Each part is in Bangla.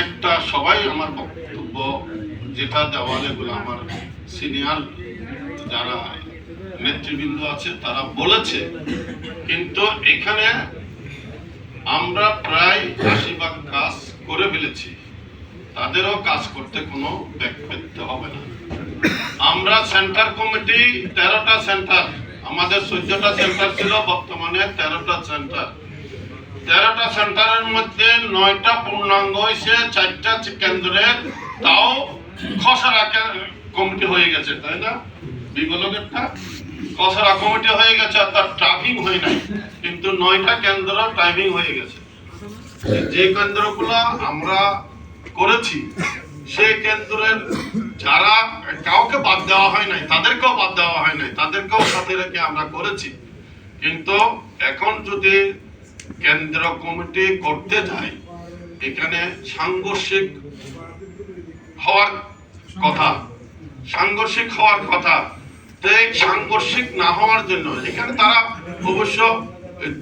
অনেকটা সবাই আমার বক্তব্য যেটা দেওয়াল এগুলো আমার সিনিয়র যারা নেতৃবৃন্দ আছে তারা বলেছে, কিন্তু এখানে আমরা প্রায় ৮০ ভাগ কাজ করে ফেলেছি, তাদেরও কাজ করতে কোনো ব্যাক পেতে হবে না। আমরা সেন্টার কমিটি ১৩টা সেন্টার, আমাদের ১৪টা সেন্টার ছিল, বর্তমানে ১৩টা সেন্টার। ১৩টা সেন্টারের মধ্যে ৯টা পূর্ণাঙ্গ হয়েছে, ৪টা কেন্দ্রের তাও খসড়া কমিটি হয়ে গেছে, তাই না? বিগলকেরটা খসড়া কমিটি হয়ে গেছে, তার ট্রাফিং হয় নাই, কিন্তু ৯টা কেন্দ্র ট্রাফিং হয়ে গেছে। যে কেন্দ্রগুলো আমরা করেছি সেই কেন্দ্রের যারা কাউকে বাদ দেওয়া হয় নাই, তাদেরকেও বাদ দেওয়া হয় নাই, তাদেরকেও সাথে রেখে আমরা করেছি। কিন্তু এখন যদি কেন্দ্র কমিটি করতে যায়, এখানে সাংঘর্ষিক হওয়ার কথা, সাংঘর্ষিক হওয়ার কথা। তাই সাংঘর্ষিক না হওয়ার জন্য এখানে তারা অবশ্য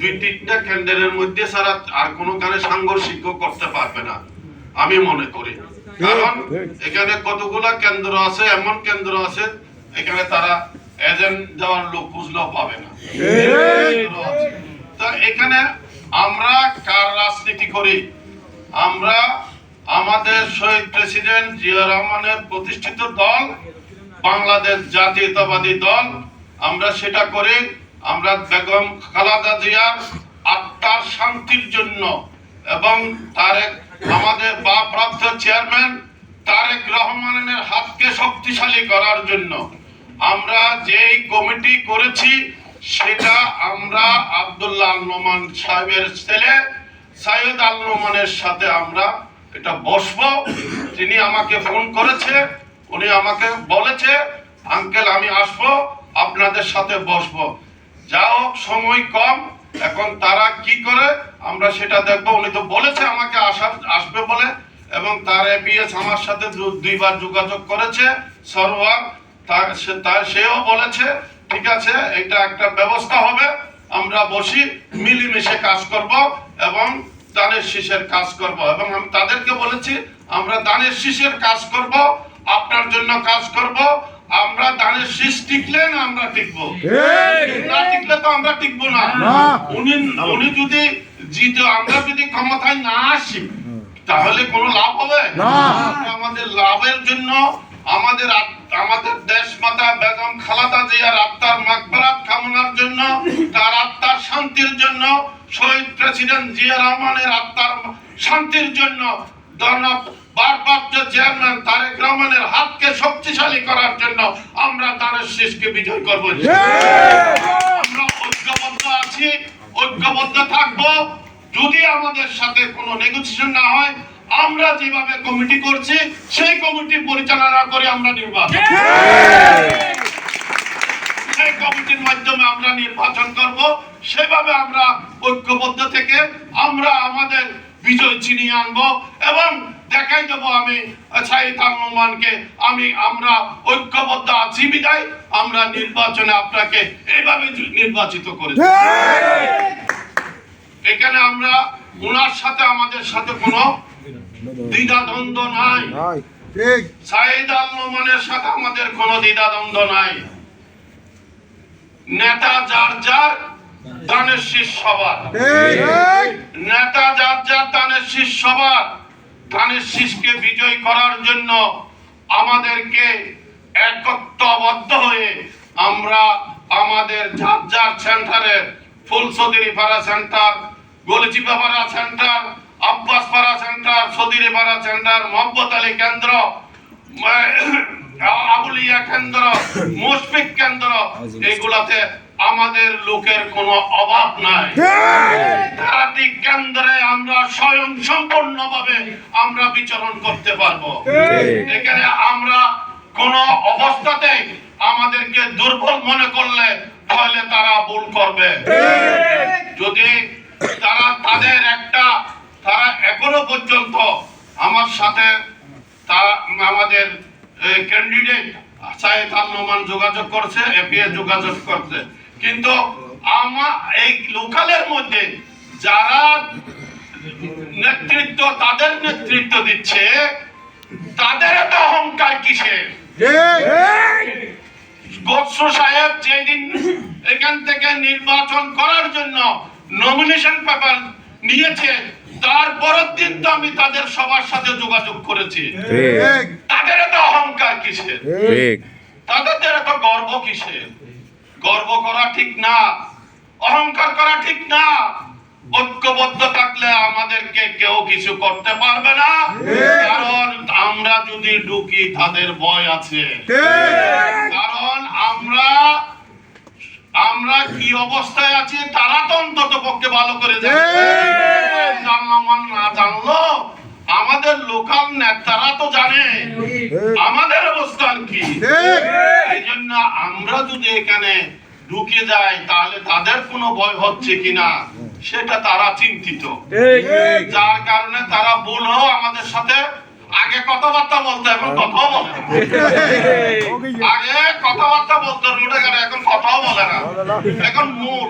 ২-৩টা কেন্দ্রের মধ্যে ছাড়া আর কোনো কারণে সাংঘর্ষিকও করতে পারবে না আমি মনে করি। কারণ এখানে কতগুলা কেন্দ্র আছে, এমন কেন্দ্র আছে এখানে তারা এজেন্ট দেওয়ার লোক বুঝলেও পাবে না। তা এখানে আমরা কার রাজনীতি করি? আমরা আমাদের শহীদ প্রেসিডেন্ট জিয়া রহমানের প্রতিষ্ঠিত দল বাংলাদেশ জাতীয়তাবাদী দল, আমরা সেটা করি। আমরা বেগম খালেদা জিয়ার আত্মার শান্তির জন্য এবং আমাদের ভারপ্রাপ্ত চেয়ারম্যান তারেক রহমানের হাতকে শক্তিশালী করার জন্য আমরা যেই কমিটি করেছি, সেটা আমরা আব্দুল্লাহ আল নোমান সাহেবের ছেলে সাইয়দ আল নোমানের সাথে আমরা এটা বসবো। তিনি আমাকে ফোন করেছে, উনি আমাকে বলেছে আঙ্কেল আমি আসবো, আপনাদের সাথে বসবো। যা হোক সময় কম, এখন তারা কি করে আমরা সেটা দেখবো। উনি তো বলেছে আমাকে আসবে বলে, এবং তার এপিএস আমার সাথে ২বার যোগাযোগ করেছে, সরওয়ার সেও বলেছে ঠিক আছে এটা একটা ব্যবস্থা হবে, আমরা বসি মিলেমিশে কাজ করব এবং দানের শীষের কাজ করব। এবং আমি তাদেরকে বলেছি আমরা দানের শীষের কাজ করব, আপনার জন্য কাজ করব। আমরা দানের শীষ টিকলে না আমরা টিকবো, না টিকলে তো আমরা টিকবো না। উনি যদি জিতে আমরা যদি ক্ষমতায় না আসি তাহলে কোনো লাভ হবে না। আমাদের লাভের জন্য আমাদের দেশ মাতা বেগম খালেদা জিয়ার আত্মার মাগফিরাত কামনার জন্য, তার আত্মার শান্তির জন্য, শহীদ প্রেসিডেন্ট জিয়া রহমানের আত্মার শান্তির জন্য, ভারপ্রাপ্ত চেয়ারম্যান তারেক রহমানের হাতকে শক্তিশালী করার জন্য আমরা দানের শীষকে বিজয় করব। আমরা ঐক্যবদ্ধ আছি, ঐক্যবদ্ধ থাকবো। যদি আমাদের সাথে কোনো নেগোসিয়েশন না হয়, আমরা যেভাবে কমিটি করছি সেই কমিটি পরিচালনা করে আমরা নির্বাচন, সেই কমিটির মাধ্যমে আমরা নির্বাচন করব। সেভাবে আমরা ঐক্যবদ্ধ থেকে আমরা আমাদের বিজয় ছিনিয়ে আনবো এবং দেখাই দেবো আমি সাইয়দ আল নোমানকে আমরা ঐক্যবদ্ধ আছি বিদায় আমরা নির্বাচনে আপনাকে এইভাবে নির্বাচিত করেছি। এখানে আমরা ওনার সাথে আমাদের সাথে কোনো দ্বিধাদ্বন্দ্ব নাই, সাইয়দ আল নোমানের সাথে আমাদের কোনো দ্বিধাদ্বন্দ্ব নাই। নেতা যার যার, দানের শীষ সবার, নেতা যার যার, দানের শীষ সবার। দানের শীষকে বিজয় করার জন্য আমাদেরকে একত্রবদ্ধ হয়ে আমরা আমাদের যার যার সেন্টারে, Fulsadiripara centre, Galichipara centre, Abbaspara centre, Sadiripara centre, Mohammad Ali কেন্দ্র, আবুলিয়া কেন্দ্র, মুশফিক কেন্দ্র, এগুলাতে আমাদের লোকের কোনো অভাব নাই। তারাটি কেন্দ্রে আমরা স্বয়ং সম্পূর্ণভাবে আমরা বিচরণ করতে পারবো। এখানে আমরা কোন অবস্থাতে আমাদেরকে দুর্বল মনে করলে তাহলে তারা ভুল করবে। যদি তারা এখনো পর্যন্ত আমার সাথে আমাদের ক্যান্ডিডেট সাইয়দ আল নোমান যোগাযোগ করছে, এপিএস যোগাযোগ করছে, কিন্তু এই লোকালের মধ্যে যারা নেতৃত্ব, তাদের নেতৃত্ব দিচ্ছে, তাদের এত অহংকার কিসের? খসরু সাহেব যেদিন এখান থেকে নির্বাচন করার জন্য নমিনেশন পেপার নিয়েছে, তার পরের দিন তো আমি তাদের সবার সাথে যোগাযোগ করেছি। তাদের এত অহংকার কিসের? তাদের এত গর্ব কিসের? গর্ব করা ঠিক না, অহংকার করা ঠিক না। ঐক্যবদ্ধ থাকলে আমাদেরকে কেউ কিছু করতে পারবে না, কারণ আমরা যদি ঢুকি তাদের ভয় আছে। কারণ আমরা কি অবস্থায় আছি তারা তো অন্তত পক্ষে ভালো করে জানে। জানলাম না জানলো আমাদের লোকাল নেতারা তো জানে আমাদের অবস্থান কি। এই জন্য আমরা যদি এখানে ঢুকে যাই তাহলে তাদের কোনো ভয় হচ্ছে কিনা সেটা তারা চিন্তিত, যার কারণে তারা বললেও আমাদের সাথে আগে কথাবার্তা বলতো, এখন কথাও বলে না। আগে কথাবার্তা বলতো রোডে ঘাটে, এখন কথাও বলে না। এখন মুড